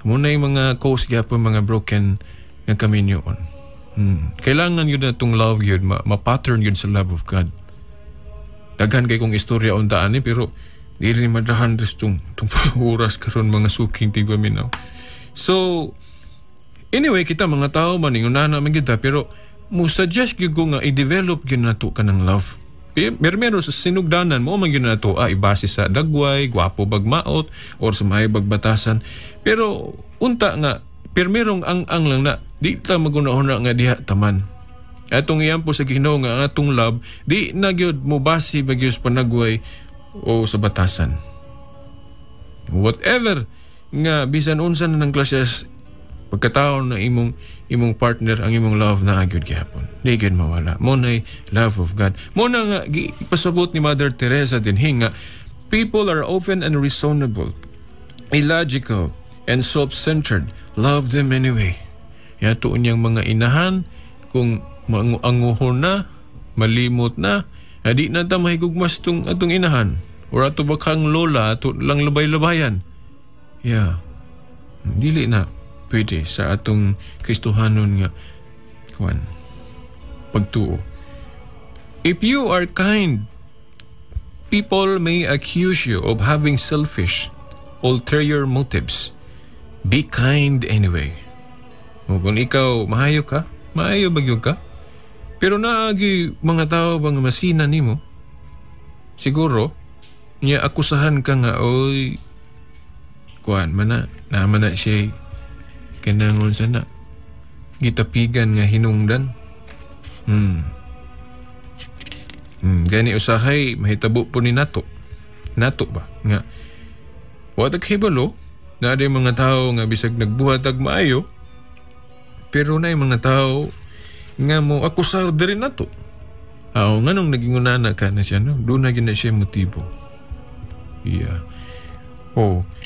Muna yung mga cause gihapon mga broken nga kaminyoon. Kailangan yun natong love yun ma-pattern yun sa love of God. Daghan kay kong istorya undaan pero di rin madahan rin itong oras karon mga suking tigpaminaw. So anyway, kita mga tao man ingunana man kita pero mo suggest gyud ko nga i-develop gyud nato kanang love. Meron sa sinugdanan mo man gyud nato ibase sa dagway, gwapo bagmaot or sa may bagbatasan. Pero unta nga permerong ang lang na di ta magunahon nga diha taman. Atong iyan po sa Ginoo nga ang atong love di na gyud mo base bagyos panagway o sa batasan. Whatever nga bisan unsa na ng klasya pagkataon na imong partner ang imong love na agyod gihapon. Di gyud mawala. Mo nay love of God. Mo na nga ipasabot ni Mother Teresa din nga people are often unreasonable, illogical, and self-centered. Love them anyway. Yato unyang mga inahan kung anguhon na, malimot na, Adi na ta mahigugmas atong inahan or ato bakang lola ato lang labay-labayan. Yeah. Dili na pwede sa atong Kristohanon nga pagtuo. If you are kind, people may accuse you of having selfish, ulterior motives. Be kind anyway. O kung ikaw maayo bagyog ka. Pero naagi mga tao bang masina nimo, siguro niya akusahan ka nga, oy, naman na siya kanangon sana gitapigan nga hinungdan. Gani usahay mahitabo po ni nato ba nga watag hibalo na aday mga tao nga bisag nagbuhat ag maayo, pero na mga tao nga mo akusar diri nato. Nganong naging unana ka na siya, no? Doon na gina siya motibo. Yeah.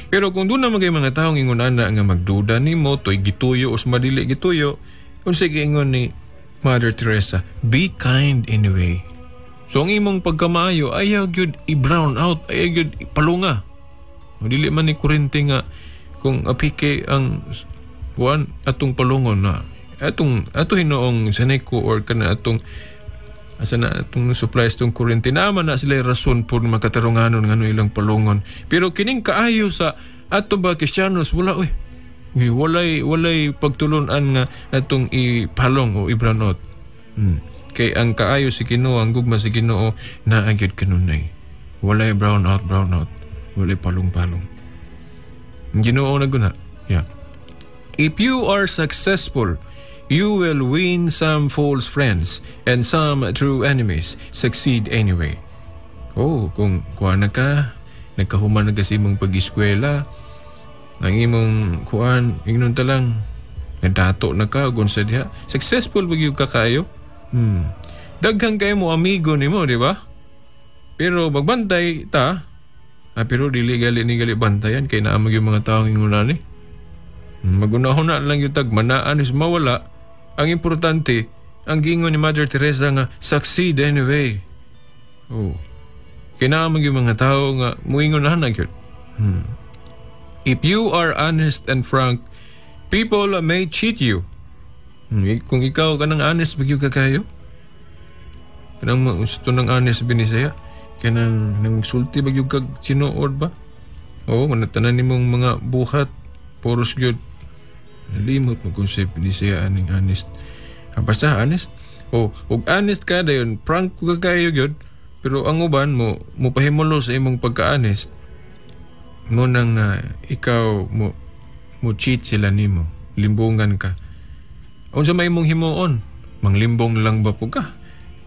Pero kung doon na magay mga taong ingunana nga magduda ni mo, to'y gituyo o madili gituyo, kung sige ingon ni Mother Teresa, be kind anyway. So ang imong pagkamaayo, ayaw gyud i-brown out, ayaw gyud ipalunga. Dili man ni kurente nga kung apike ang atong palungon na atong hinoong sanay ko or kana atong supplies tong kurente naman na sila rason po makatarunganon ngano ilang palungon. Pero kining kaayo sa ato ba Kristiyanos walay pagtulunan nga atong ipalong o i-brown out. Kay ang kaayo si Ginoo, ang gugma si Ginoo na agad kanunay. Walay brown out, walay palong-palong. Ang Ginoo na guna. Yeah. If you are successful, you will win some false friends and some true enemies. Succeed anyway. Kung kuha na ka, nagkahuman na kasi mong pag-eskwela, ang imong ingnon talang, nadato na ka, gunsa diha. Successful ba yung kakayo? Daghang kayo mo amigo ni mo, di ba? Pero magbantay ta, pero dili gali bantayan kay naamag yung mga taong ingunan ni. Magunahon na lang yung manaan is mawala. Ang importante, ang gingon ni Mother Teresa nga succeed anyway. Kay naamag yung mga tao nga muingunahan na yun. If you are honest and frank, people may cheat you. Kung ikaw ka ng honest, bagyo ka kayo. Kanang gusto ng honest binisaya. Kanang sulti bagyo ka sinuod ba? Manatanan ni mong mga buhat. Poros yun. Nalimot mo kung siya binisaya aning honest. Basta honest. Ug honest ka dayon, prank ko ka kayo yun. Pero ang uban mo pahimulo sa imong pagka-honest. Mo nang ikaw mo cheat sila nimo. Limbungan ka. Unsa may mong himuon? Manglimbong lang ba po ka?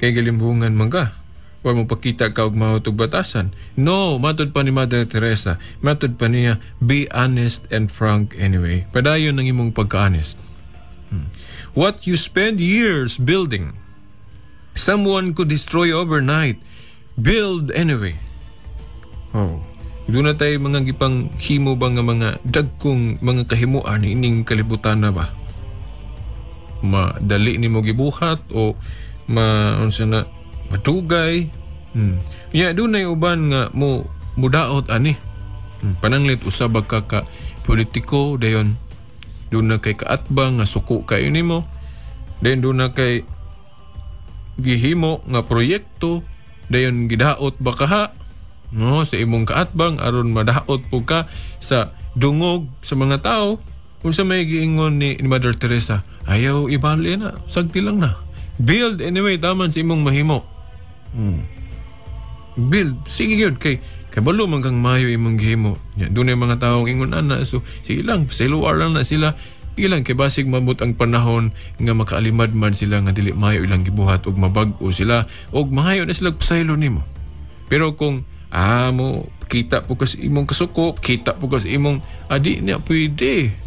Kay galimbungan man ka? O mo pakita ka og mahutog batasan? No, matod pa ni Mother Teresa. Matod pa niya, be honest and frank anyway. Padayon ng imong pagka-honest. What you spend years building, someone could destroy overnight. Build anyway. Doon na tayo mga gipang himo ba nga mga dagkong mga kahimuan ining kalibutan na ba? Madali ni mo gibuhat o madugay. Doon na uban nga mo mudaot ani. Pananglit usab ka politiko dayon. Doon na kay kaatbang nga suko kayo nimo. Then doon na kay gihimo nga proyekto dayon gidaot ba kaha sa imong kaatbang aron madaot po ka sa dungog sa mga tao. Unsa may giingon ni Mother Teresa, ayaw ibali na, sagdi lang na. Build anyway, taman sa imong mahimo. Build, sige yun, kay balo man kang mayo imong gihimo. Doon yung mga taong ingon ana, so sige lang, siluar lang na sila. Sige lang, kay basig mabot ang panahon nga makaalimad man sila nga dili mayo ilang gibuhat og mabag-o sila og mahayo na sila pasaylo nimo. Pero kung mo kita po kasi imong kasuko, kita po kasi imong adi niya pwede.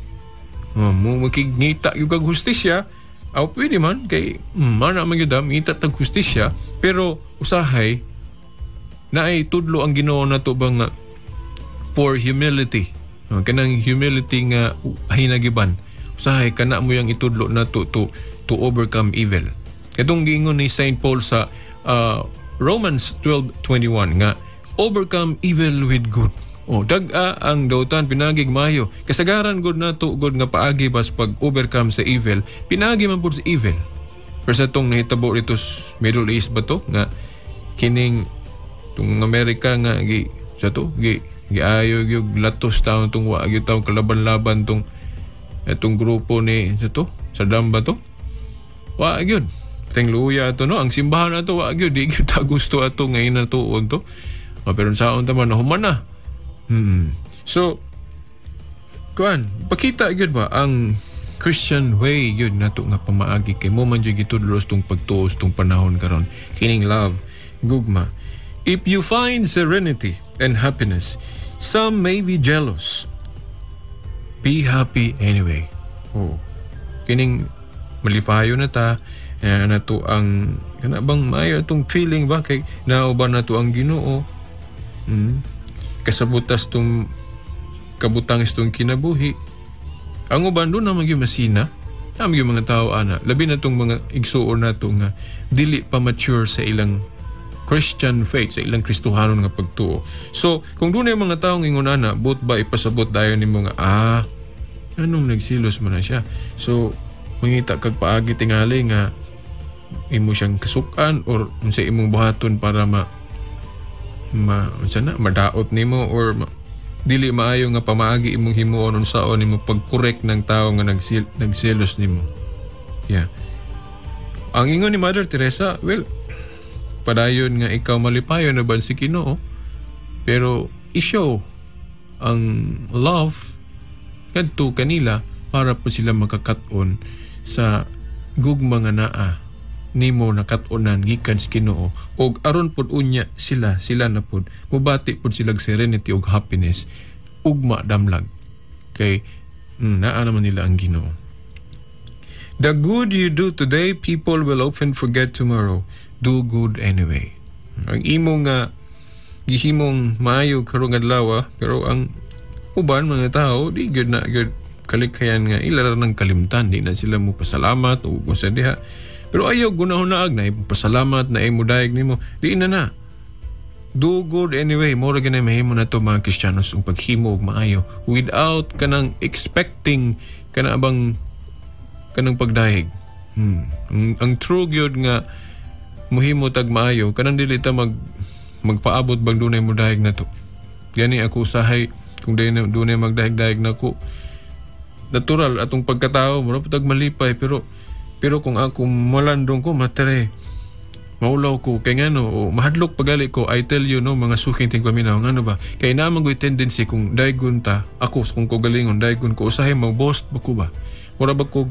Mo makigngita yung kag hustisya, pwede man kay mana man gyud ngita tag hustisya, pero usahay na ay tudlo ang Ginoo nato bang for humility. Kanang humility nga hinagiban. Usahay kana mo yang itudlo nato to overcome evil. Katong giingon ni Saint Paul sa Romans 12:21 nga overcome evil with good. Dag-a ang dautan pinagig mayo. Kasagaran gud nato gud nga paagi bas pag overcome sa evil, pinagi man pud sa evil. Pero sa tong nahitabo dito sa Middle East ba to nga kining tung Amerika nga giayo yung latos taon tong wa gyud taon kalaban-laban tong etong grupo ni Saddam ba to? Wa gyud. Teng luya to no, ang simbahan ato wa gyud di gyud ta gusto ato ngayon na tuon to. Pero saon ta man human na. So kuan, pakita gyud ba ang Christian way gyud nato nga pamaagi kay mo man gyud gitudlos tong pagtuos tong panahon karon. Kining love, gugma. If you find serenity and happiness, some may be jealous. Be happy anyway. Kining malipayo na ta na to ang kana bang maayo atong feeling ba kay nauban na to ang Ginoo. Kasabutas tong kabutang istong kinabuhi. Ang uban doon naman yung masina. Naman yung mga tao ana. Labi na tong mga igsuon na to nga dili pa mature sa ilang Christian faith, sa ilang Kristohanon nga pagtuo. So, kung doon yung mga taong ingon ana, but ba ipasabot dayon nimo nga anong nagsilos mo na siya. So, mangita kag paagi tingali nga imo siyang kasukan or unsa imong buhaton para madaot nimo or dili maayo nga pamaagi imong himuon unsaon nimo pag-correct ng tao nga nagselos nimo. Yeah. Ang ingon ni Mother Teresa, well, padayon nga ikaw malipayon na ban si Ginoo, pero i-show ang love kadto kanila para po sila makakat-on sa gugma nga naa nimo nakat-onan gikan sa Ginoo og aron pud unya sila na pud mubati pud sila serenity ug happiness ugma damlag kay naa naman nila ang Ginoo. The good you do today, people will often forget tomorrow. Do good anyway. Ang imo nga gihimong maayo karong adlaw pero ang uban mga tao di gyud na gyud kalikayan nga ilara ng kalimtan, di na sila mo pasalamat o sa diha. Pero ayaw gunahon na pasalamat na imo daig nimo, di na. Do good anyway. Mura ganay mahimo na to mga Kristiyanos ang paghimo og maayo without kanang expecting kanang pagdaig. Ang true gyud nga muhimo tag maayo kanang dili ta magpaabot bang dunay mo daig na to. Gani ako usahay kung dunay magdaig-daig na ko. Natural atong pagkatao mo tag malipay pero kung ako malandong ko matere maulaw ko kay ngano o mahadlok pagali ko I tell you no mga suking ting paminaw ngano ba kay naman ko tendency kung daigon ta ako kung ko galingon daigon ko usahay mo boss ba ko ba mura ba ko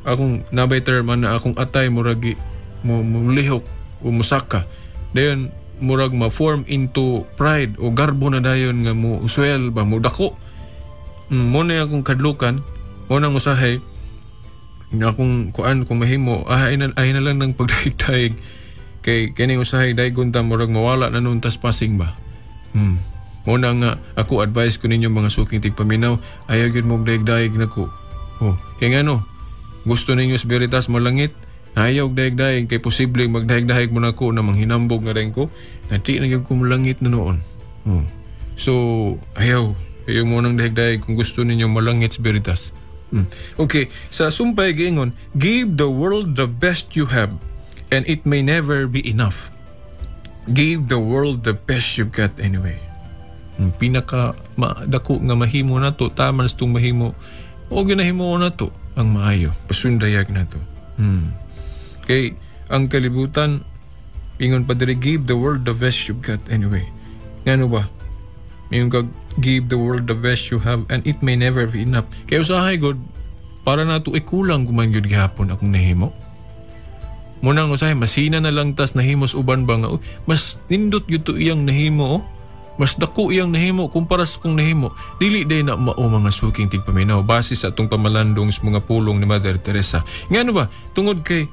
akong nabay term na akong atay muragi mo lihok o musaka dayon murag ma-form into pride o garbo na dayon nga mo uswel ba mo dako mo na akong kadlukan mo nang usahay nga kung mahimo ay na lang ng pagdaig-daig kay kining usahay daigon ta murag mawala na nun tas passing ba muna nga ako advice ko ninyo mga suking tigpaminaw ayaw gyud mo daig-daig nako kay ngano gusto ninyo sa Veritas malangit ayaw daig-daig kay posible magdaig-daig mo nako na manghinambog nga rin ko nati na gyud ko malangit na noon so ayaw mo nang daig-daig kung gusto ninyo malangit sa Veritas. Okay, sa sumpay giingon, give the world the best you have and it may never be enough. Give the world the best you've got anyway. Pinaka dako nga mahimo na to, taman sa itong mahimo, o ginahimo na to, ang maayo, pasundayag na to. Okay, ang kalibutan, ingon pa diri, give the world the best you've got anyway. Ngano ba? Ingon kag, give the world the best you have and it may never be enough. Kaya usahay God, para na ito ikulang kuman yun gihapon akong nahimo. Munang usahay, masina na lang tas nahimos uban ba nga, mas nindot yun to iyang nahimo, mas dako iyang nahimo kumpara sa kong nahimo. Dili day na mao mga suking tigpaminaw base sa atong pamalandong sa mga pulong ni Mother Teresa. Nga ano ba, tungod kay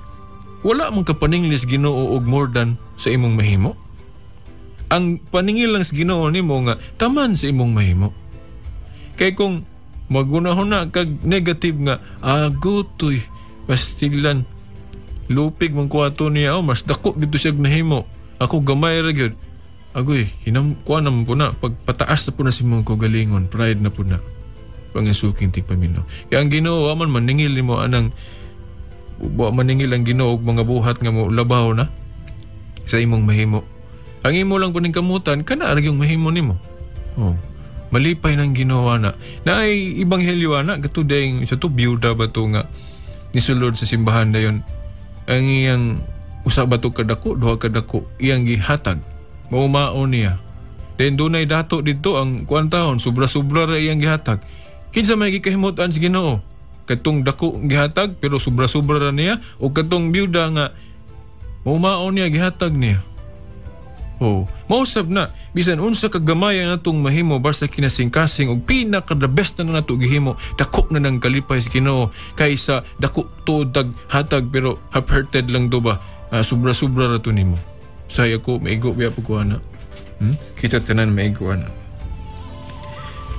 wala mong kapaninglis Ginoo og more than sa imong mahimo. Ang paningil lang sa Ginoo nimo nga taman sa imong mahimo. Kay kung magunahon na kag negative nga agutoy pastilan lupig man kuwato niya mas dako dito siya nahimo Ako gamay ra gyud. Agoy, hinamkuan naman po na. Pagpataas na po na si mga kagalingon, pride na po na. Pangasuking tigpaminaw. Kaya ang Ginoo, man maningil ni mo anang maningil ang Ginoo og mga buhat nga mo labaw na sa imong mahimo. Ang imo lang po ning kamutan, kana ra yung mahimo nimo. Oh. Malipay nang ginawa na. Na ay ibanghelyo na, gato dahil sa to, biyuda ba to nga nisulod sa simbahan na yun. Ang iyang usa ba to kadako, duha kadako, iyang gihatag. Maumaon niya. Then doon ay dato dito ang kuwan taon, sobra-sobra ra iyang gihatag. Kinsa may gikahimutan sa Ginoo? Katong dako gihatag, pero sobra-sobra ra niya, o katong biyuda nga, maumaon niya, gihatag niya. Oh, mausap na bisan unsa kagamay ang atong mahimo basta kinasing-kasing og pinaka-the best na nato gihimo dako na nang kalipay sa Ginoo kaysa dako to dag hatag pero half-hearted lang do ba sobra-sobra ra to nimo. Saya ko maigo biya po ko ana. Kita tanan maigo ana.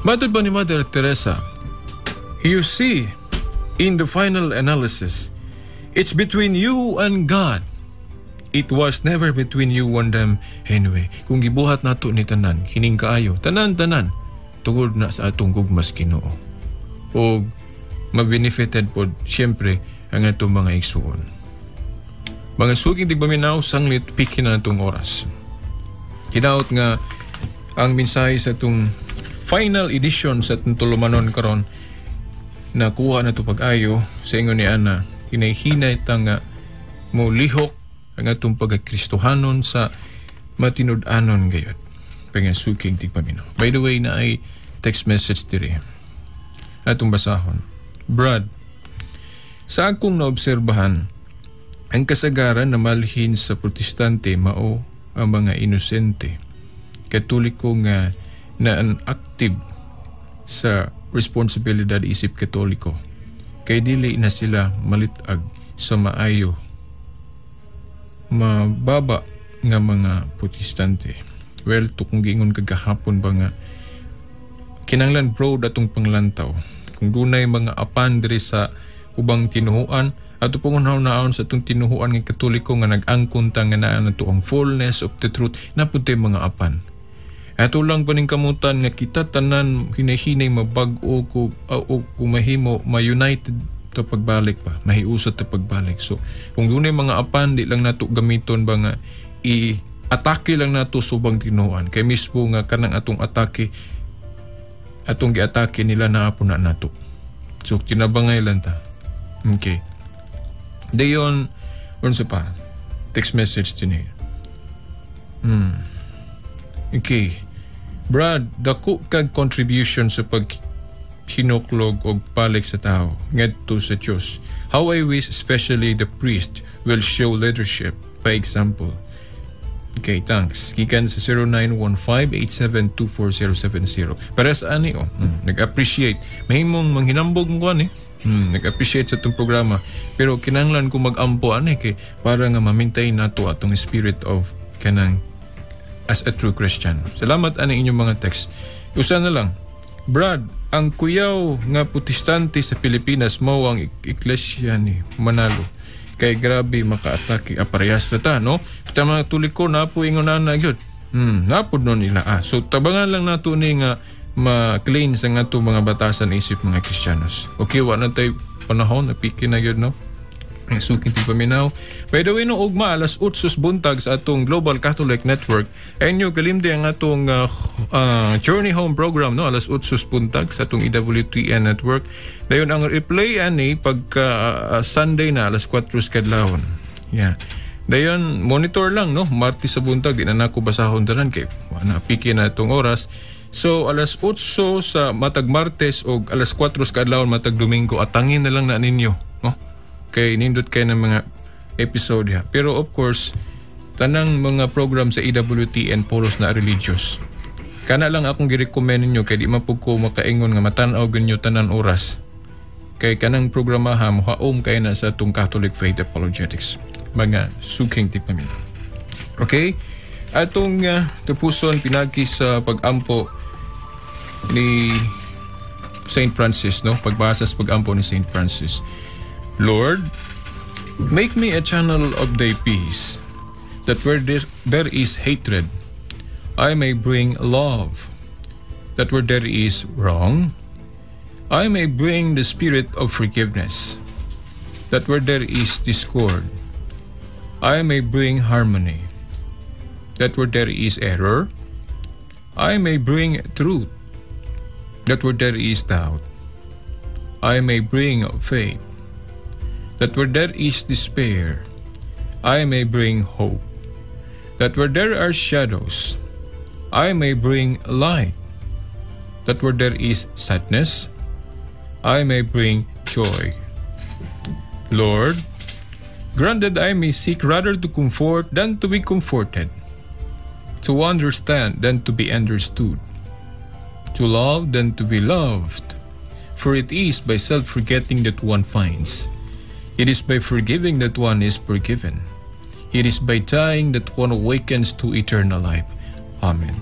Matod ba ni Mother Teresa, you see, in the final analysis, it's between you and God. It was never between you and them anyway. Kung gibuhat nato ni tanan, kining kaayo, tanan-tanan, tungod na sa atong gugmas Ginoo. O ma-benefited po, siyempre, ang atong mga igsuon. Mga suging tigpaminaw, sanglit, pikin na itong oras. Hinaut nga, ang mensahe sa itong final edition sa itong tulumanon karon na kuha na ito pag-ayo sa ingon ni Ana, hinay-hinay ta nga mo lihok ang atong pagkakristohanon sa matinud-anon gayot. Pangasuking tigpaminaw. By the way, na ay text message diri. Atong basahon. Brad, sa akong naobserbahan, ang kasagaran na malhin sa protestante mao ang mga inosente. Katoliko nga na active sa responsibilidad isip katoliko. Kay dili na sila malitag sa maayo mababa nga mga protestante. Well, to kung giingon kagahapon ba nga kinanglan bro datong panglantaw. Kung dunay mga apan diri sa ubang tinuhuan ato pong naon sa itong tinuhuan ng katoliko nga nag-angkon ta nga naa nato ang fullness of the truth na puti mga apan. Ato lang pa ning kamutan nga kita tanan hinahinay mabag-o kung mahimo ma-united to pagbalik pa, mahiusat ta pagbalik. So, kung dunay mga apan, di lang nato gamiton ba nga i-atake lang nato subang tinuan. Kay mismo nga kanang atong atake, atong gi-atake nila na po na nato. So, tinabangay lang ta. Okay. Dayon, unsa pa? Text message din Okay. Brad, dako kag contribution sa hinuklog o balik sa tao ngadto sa Diyos. How I wish especially the priest will show leadership by example. Okay, thanks. Gikan sa 0915-8724070. Para sa ani nag-appreciate. Mahimong manghinambog mo nag-appreciate sa itong programa. Pero kinanglan ko mag-ampo kay para nga mamintay nato atong spirit of kanang as a true Christian. Salamat ani inyong mga text. Usa na lang. Brad, ang kuyaw nga protestante sa Pilipinas mao ang iglesia ni Manalo. Kay grabe makaatake aparehas na ta, no? Kita mga tuliko na po ingon na gyud. Napod no nila. So tabangan lang nato ni nga ma-clean sa nga to mga batasan isip mga Kristiyanos. Okay, wa na tay panahon na piki na gyud, no? Suking tigpaminaw. By the way, no, ugma alas 8 buntag sa atong Global Catholic Network ay nyo kalimdi ang atong Journey Home program, no, alas 8 buntag sa atong EWTN Network. Dayon ang replay ani pagka Sunday na alas 4 kadlawon. Yeah. Dayon monitor lang, no, Martes sa buntag inanako basahon tanan kay na piki na itong oras. So alas 8 sa matag Martes o alas 4 kadlawon matag Domingo atangin na lang na ninyo, no? Kay nindot kayo ng mga episode ha. Pero of course, tanang mga program sa EWTN puros na religious. Kana lang akong gi-recommend ninyo kay di mapug ko makaingon nga matanaw ganyo tanan oras. Kay kanang programa ha mohaom kay na sa atong Catholic Faith Apologetics. Mga suking tipamin. Okay? Atong tupuson pinagi sa pag-ampo ni St. Francis, no? Pagbasa sa pag-ampo ni St. Francis. Lord, make me a channel of thy peace. that where there is hatred, I may bring love, that where there is wrong, I may bring the spirit of forgiveness, that where there is discord, I may bring harmony, that where there is error, I may bring truth, that where there is doubt, I may bring faith, that where there is despair, I may bring hope, that where there are shadows, I may bring light, that where there is sadness, I may bring joy. Lord, grant that I may seek rather to comfort than to be comforted, to understand than to be understood, to love than to be loved. For it is by self-forgetting that one finds. It is by forgiving that one is forgiven. It is by dying that one awakens to eternal life. Amen.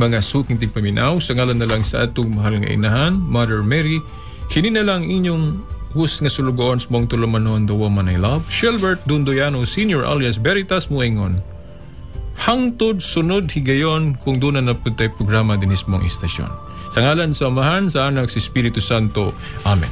Mga suking tigpaminaw, sa ngalan na lang sa atong mahal nga inahan, Mother Mary, kini na lang inyong hus nga sulugoon sa mong tulumanon, the woman I love, Shelbert Dundoyano Sr. alias Veritas Muengon. Hangtod sunod higayon kung doon na napuntay programa din ismong istasyon. Sa ngalan sa Amahan, sa Anak, sa Espiritu Santo. Amen.